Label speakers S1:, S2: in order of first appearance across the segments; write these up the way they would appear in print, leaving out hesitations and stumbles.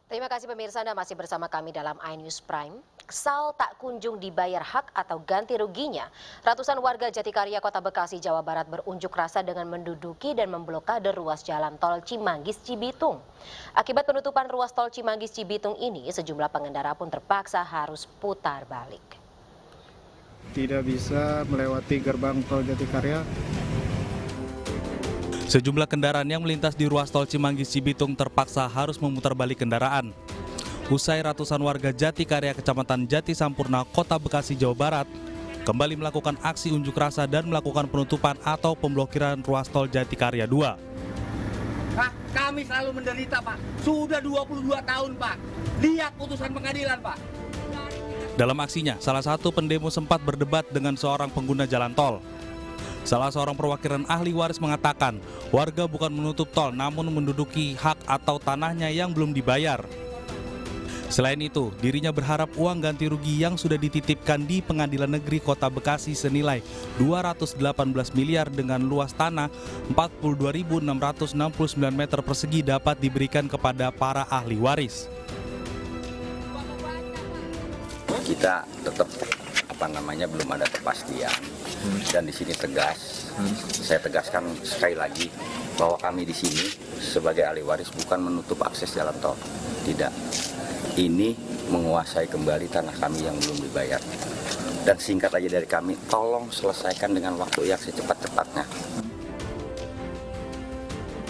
S1: Terima kasih pemirsa, Anda masih bersama kami dalam iNews Prime. Kesal tak kunjung dibayar hak atau ganti ruginya. Ratusan warga Jatikarya, Kota Bekasi, Jawa Barat berunjuk rasa dengan menduduki dan memblokade ruas jalan tol Cimanggis-Cibitung. Akibat penutupan ruas tol Cimanggis-Cibitung ini, sejumlah pengendara pun terpaksa harus putar balik.
S2: Tidak bisa melewati gerbang tol Jatikarya.
S3: Sejumlah kendaraan yang melintas di ruas tol Cimanggis-Cibitung terpaksa harus memutar balik kendaraan. Usai ratusan warga Jatikarya, Kecamatan Jati Sampurna, Kota Bekasi, Jawa Barat, kembali melakukan aksi unjuk rasa dan melakukan penutupan atau pemblokiran ruas tol Jatikarya 2.
S4: Pak, kami selalu menderita, Pak. Sudah 22 tahun, Pak. Lihat putusan pengadilan, Pak.
S3: Dalam aksinya, salah satu pendemo sempat berdebat dengan seorang pengguna jalan tol. Salah seorang perwakilan ahli waris mengatakan, warga bukan menutup tol namun menduduki hak atau tanahnya yang belum dibayar. Selain itu, dirinya berharap uang ganti rugi yang sudah dititipkan di Pengadilan Negeri Kota Bekasi senilai 218 miliar dengan luas tanah 42.669 meter persegi dapat diberikan kepada para ahli waris.
S5: Kita tetap belum ada kepastian dan di sini tegas. Saya tegaskan sekali lagi bahwa kami di sini sebagai ahli waris bukan menutup akses jalan tol, tidak. Ini menguasai kembali tanah kami yang belum dibayar. Dan singkat aja dari kami, tolong selesaikan dengan waktu yang secepat-cepatnya.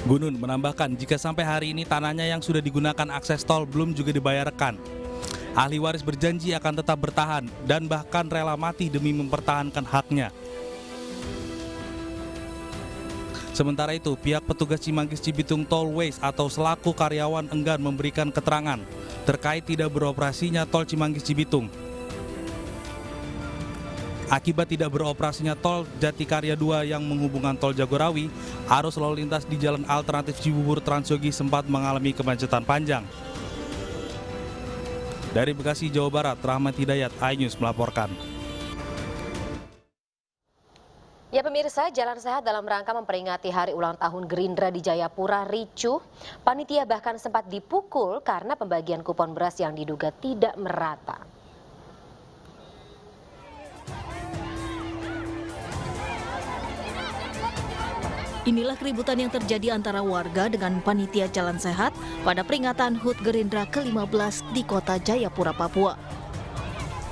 S3: Gunun menambahkan jika sampai hari ini tanahnya yang sudah digunakan akses tol belum juga dibayarkan. Ahli waris berjanji akan tetap bertahan dan bahkan rela mati demi mempertahankan haknya. Sementara itu, pihak petugas Cimanggis-Cibitung Tollways atau selaku karyawan enggan memberikan keterangan terkait tidak beroperasinya tol Cimanggis-Cibitung. Akibat tidak beroperasinya tol Jatikarya 2 yang menghubungkan tol Jagorawi, arus lalu lintas di jalan alternatif Cibubur Transyogi sempat mengalami kemacetan panjang. Dari Bekasi, Jawa Barat, Rahmat Hidayat, iNews melaporkan.
S1: Ya pemirsa, Jalan Sehat dalam rangka memperingati hari ulang tahun Gerindra di Jayapura ricuh. Panitia bahkan sempat dipukul karena pembagian kupon beras yang diduga tidak merata.
S6: Inilah keributan yang terjadi antara warga dengan panitia Jalan Sehat pada peringatan HUT Gerindra ke-15 di kota Jayapura, Papua.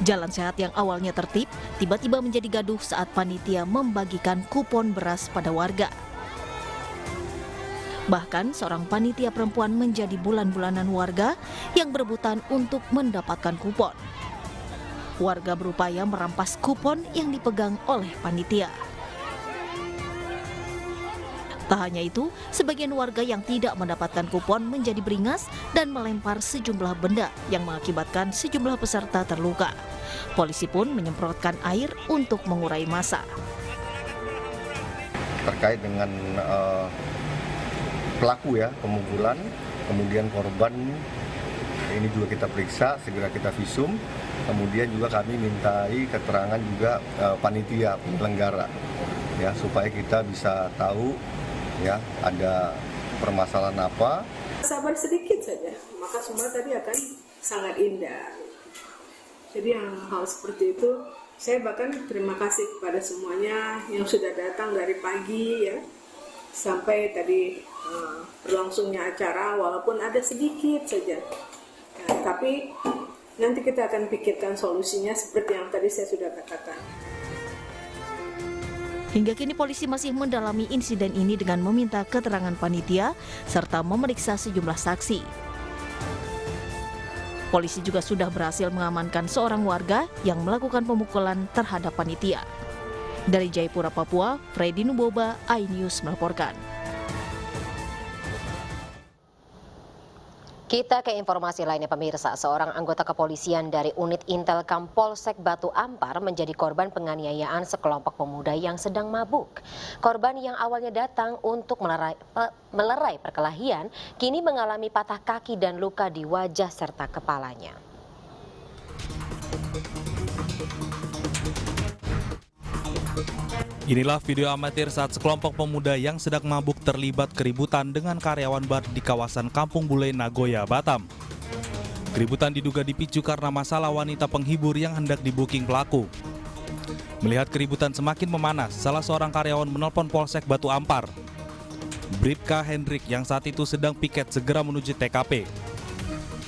S6: Jalan Sehat yang awalnya tertib, tiba-tiba menjadi gaduh saat panitia membagikan kupon beras pada warga. Bahkan seorang panitia perempuan menjadi bulan-bulanan warga yang berebutan untuk mendapatkan kupon. Warga berupaya merampas kupon yang dipegang oleh panitia. Tak hanya itu, sebagian warga yang tidak mendapatkan kupon menjadi beringas dan melempar sejumlah benda yang mengakibatkan sejumlah peserta terluka. Polisi pun menyemprotkan air untuk mengurai massa.
S2: Terkait dengan pelaku ya, pemukulan, kemudian korban ini juga kita periksa, segera kita visum. Kemudian juga kami mintai keterangan juga panitia penyelenggara ya, supaya kita bisa tahu ya ada permasalahan apa.
S7: Sabar sedikit saja, maka semua tadi akan sangat indah. Jadi yang hal seperti itu, saya bahkan terima kasih kepada semuanya yang sudah datang dari pagi ya sampai tadi berlangsungnya acara, walaupun ada sedikit saja. Ya, tapi nanti kita akan pikirkan solusinya seperti yang tadi saya sudah katakan.
S6: Hingga kini polisi masih mendalami insiden ini dengan meminta keterangan panitia serta memeriksa sejumlah saksi. Polisi juga sudah berhasil mengamankan seorang warga yang melakukan pemukulan terhadap panitia. Dari Jayapura, Papua, Freddy Nuboba, iNews melaporkan.
S1: Kita ke informasi lainnya pemirsa, seorang anggota kepolisian dari unit Intelkam Polsek Batu Ampar menjadi korban penganiayaan sekelompok pemuda yang sedang mabuk. Korban yang awalnya datang untuk melerai perkelahian, kini mengalami patah kaki dan luka di wajah serta kepalanya.
S3: Inilah video amatir saat sekelompok pemuda yang sedang mabuk terlibat keributan dengan karyawan bar di kawasan Kampung Bule, Nagoya, Batam. Keributan diduga dipicu karena masalah wanita penghibur yang hendak di-booking pelaku. Melihat keributan semakin memanas, salah seorang karyawan menelpon Polsek Batu Ampar. Bribka Hendrik yang saat itu sedang piket segera menuju TKP.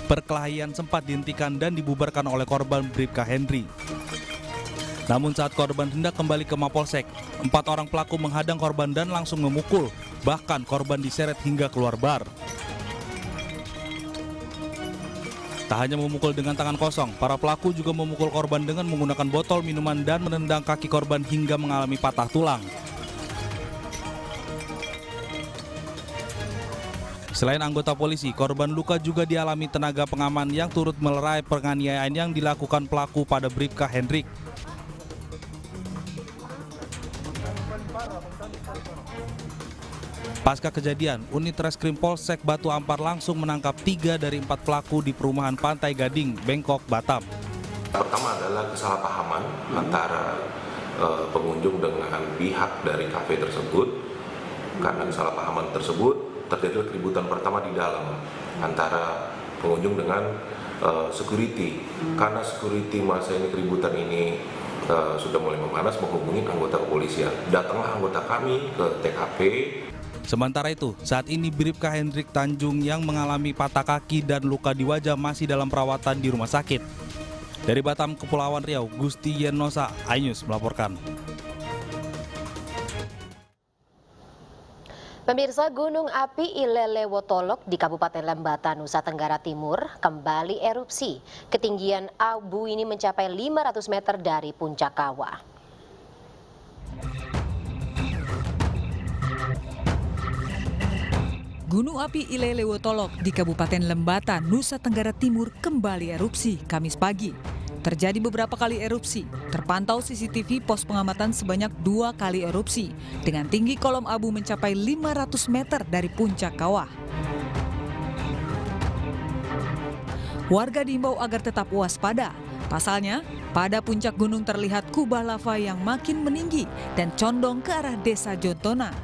S3: Perkelahian sempat dihentikan dan dibubarkan oleh korban Bribka Hendri. Namun saat korban hendak kembali ke Mapolsek, 4 orang pelaku menghadang korban dan langsung memukul. Bahkan korban diseret hingga keluar bar. Tak hanya memukul dengan tangan kosong, para pelaku juga memukul korban dengan menggunakan botol minuman dan menendang kaki korban hingga mengalami patah tulang. Selain anggota polisi, korban luka juga dialami tenaga pengaman yang turut melerai penganiayaan yang dilakukan pelaku pada Bribka Hendrik. Pasca kejadian, unit Reskrim Polsek Batu Ampar langsung menangkap 3 dari 4 pelaku di perumahan Pantai Gading, Bengkok, Batam.
S8: Pertama adalah kesalahpahaman antara pengunjung dengan pihak dari kafe tersebut. Karena kesalahpahaman tersebut, terjadi keributan pertama di dalam antara pengunjung dengan security. Karena security masa ini keributan ini sudah mulai memanas, menghubungi anggota kepolisian. Datanglah anggota kami ke TKP.
S3: Sementara itu, saat ini Bribka Hendrik Tanjung yang mengalami patah kaki dan luka di wajah masih dalam perawatan di rumah sakit. Dari Batam, Kepulauan Riau, Gusti Yenosa, iNews melaporkan.
S1: Pemirsa, Gunung Api Ilelewotolok di Kabupaten Lembata, Nusa Tenggara Timur kembali erupsi. Ketinggian abu ini mencapai 500 meter dari puncak kawah.
S9: Gunung api Ilelewotolok di Kabupaten Lembata, Nusa Tenggara Timur kembali erupsi Kamis pagi. Terjadi beberapa kali erupsi, terpantau CCTV pos pengamatan sebanyak 2 kali erupsi dengan tinggi kolom abu mencapai 500 meter dari puncak kawah. Warga diimbau agar tetap waspada. Pasalnya, pada puncak gunung terlihat kubah lava yang makin meninggi dan condong ke arah desa Jontona.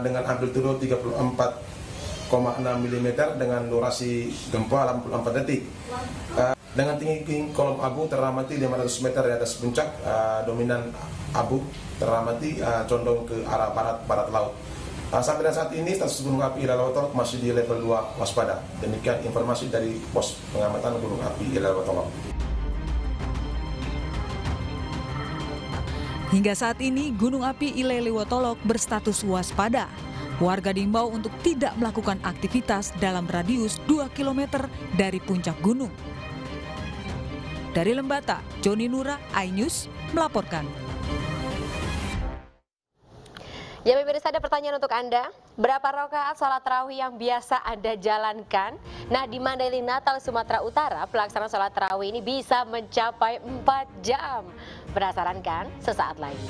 S10: Dengan amplitude 34,6 mm dengan durasi gempa 84 detik. Dengan tinggi kolom abu teramati 500 meter di atas puncak, dominan abu teramati condong ke arah barat laut. Sampai dengan saat ini status gunung api Ilelewotolok masih di level 2 waspada. Demikian informasi dari pos pengamatan gunung api Ilelewotolok.
S9: Hingga saat ini, Gunung Api Ilelewotolok berstatus waspada. Warga diimbau untuk tidak melakukan aktivitas dalam radius 2 km dari puncak gunung. Dari Lembata, Joni Nura, iNews melaporkan.
S1: Ya pemirsa, ada pertanyaan untuk Anda. Berapa rakaat sholat tarawih yang biasa Anda jalankan? Nah, di Mandailing Natal, Sumatera Utara, pelaksanaan sholat tarawih ini bisa mencapai 4 jam. Penasaran kan? Sesaat lagi.